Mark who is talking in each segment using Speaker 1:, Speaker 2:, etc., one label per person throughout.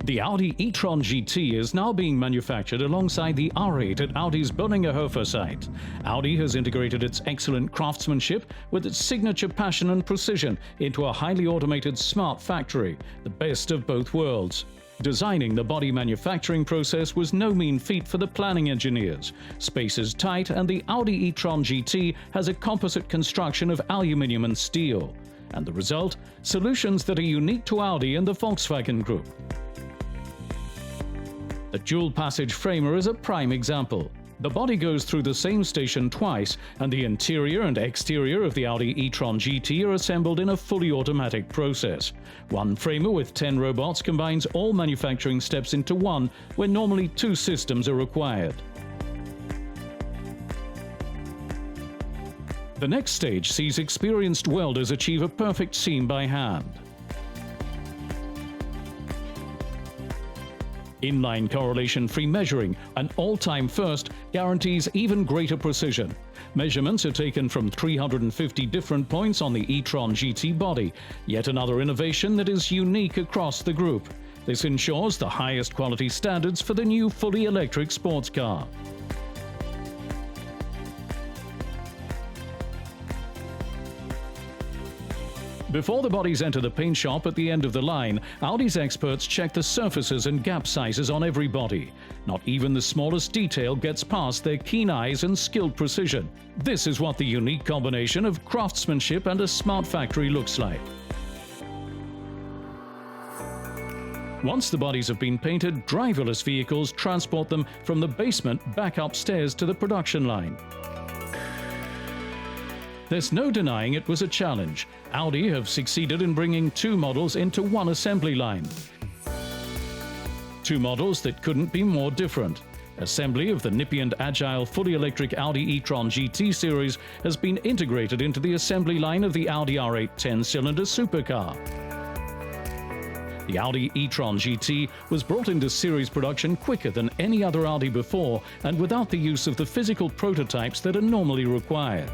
Speaker 1: The Audi e-tron GT is now being manufactured alongside the R8 at Audi's Böllinger Höfe site. Audi has integrated its excellent craftsmanship with its signature passion and precision into a highly automated smart factory, the best of both worlds. Designing the body manufacturing process was no mean feat for the planning engineers. Space is tight, and the Audi e-tron GT has a composite construction of aluminium and steel. And the result? Solutions that are unique to Audi and the Volkswagen Group. The dual-passage framer is a prime example. The body goes through the same station twice, and the interior and exterior of the Audi e-tron GT are assembled in a fully automatic process. One framer with 10 robots combines all manufacturing steps into one, where normally 2 systems are required. The next stage sees experienced welders achieve a perfect seam by hand. Inline correlation-free measuring, an all-time first, guarantees even greater precision. Measurements are taken from 350 different points on the e-tron GT body, yet another innovation that is unique across the group. This ensures the highest quality standards for the new fully electric sports car. Before the bodies enter the paint shop at the end of the line, Audi's experts check the surfaces and gap sizes on every body. Not even the smallest detail gets past their keen eyes and skilled precision. This is what the unique combination of craftsmanship and a smart factory looks like. Once the bodies have been painted, driverless vehicles transport them from the basement back upstairs to the production line. There's no denying it was a challenge. Audi have succeeded in bringing 2 models into one assembly line. 2 models that couldn't be more different. Assembly of the nippy and agile fully electric Audi e-tron GT series has been integrated into the assembly line of the Audi R8 10-cylinder supercar. The Audi e-tron GT was brought into series production quicker than any other Audi before, and without the use of the physical prototypes that are normally required.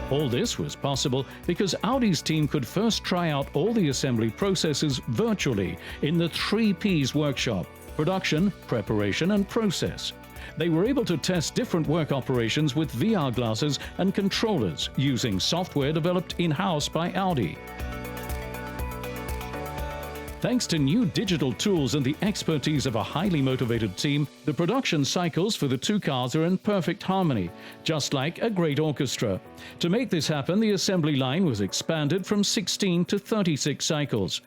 Speaker 1: All this was possible because Audi's team could first try out all the assembly processes virtually in the 3 Ps workshop: production, preparation, and process. They were able to test different work operations with VR glasses and controllers using software developed in-house by Audi. Thanks to new digital tools and the expertise of a highly motivated team, the production cycles for the 2 cars are in perfect harmony, just like a great orchestra. To make this happen, the assembly line was expanded from 16 to 36 cycles.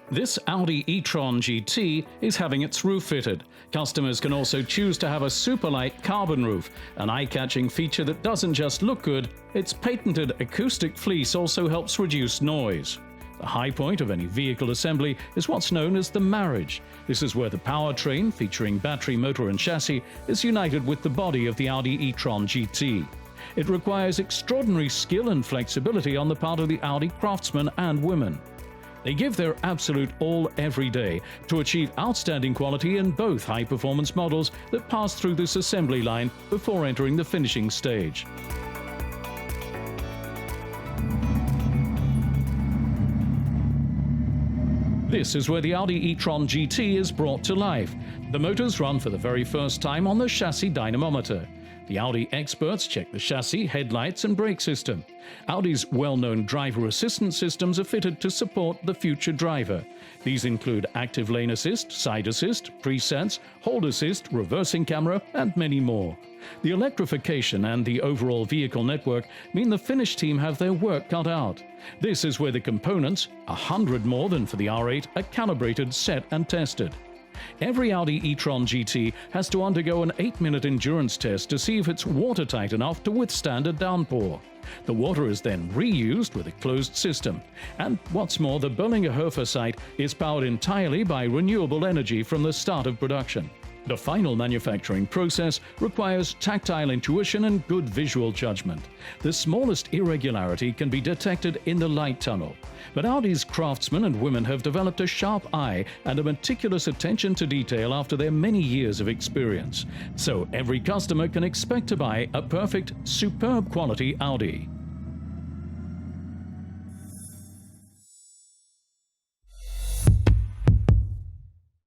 Speaker 1: This Audi e-tron GT is having its roof fitted. Customers can also choose to have a super light carbon roof, an eye-catching feature that doesn't just look good, its patented acoustic fleece also helps reduce noise. The high point of any vehicle assembly is what's known as the marriage. This is where the powertrain, featuring battery, motor and chassis, is united with the body of the Audi e-tron GT. It requires extraordinary skill and flexibility on the part of the Audi craftsmen and women. They give their absolute all every day to achieve outstanding quality in both high-performance models that pass through this assembly line before entering the finishing stage. This is where the Audi e-tron GT is brought to life. The motors run for the very first time on the chassis dynamometer. The Audi experts check the chassis, headlights and brake system. Audi's well-known driver assistance systems are fitted to support the future driver. These include active lane assist, side assist, presets, hold assist, reversing camera, and many more. The electrification and the overall vehicle network mean the Finnish team have their work cut out. This is where the components, 100 more than for the R8, are calibrated, set and tested. Every Audi e-tron GT has to undergo an 8-minute endurance test to see if it's watertight enough to withstand a downpour. The water is then reused with a closed system. And what's more, the Böllinger Höfe site is powered entirely by renewable energy from the start of production. The final manufacturing process requires tactile intuition and good visual judgment. The smallest irregularity can be detected in the light tunnel. But Audi's craftsmen and women have developed a sharp eye and a meticulous attention to detail after their many years of experience. So every customer can expect to buy a perfect, superb quality Audi.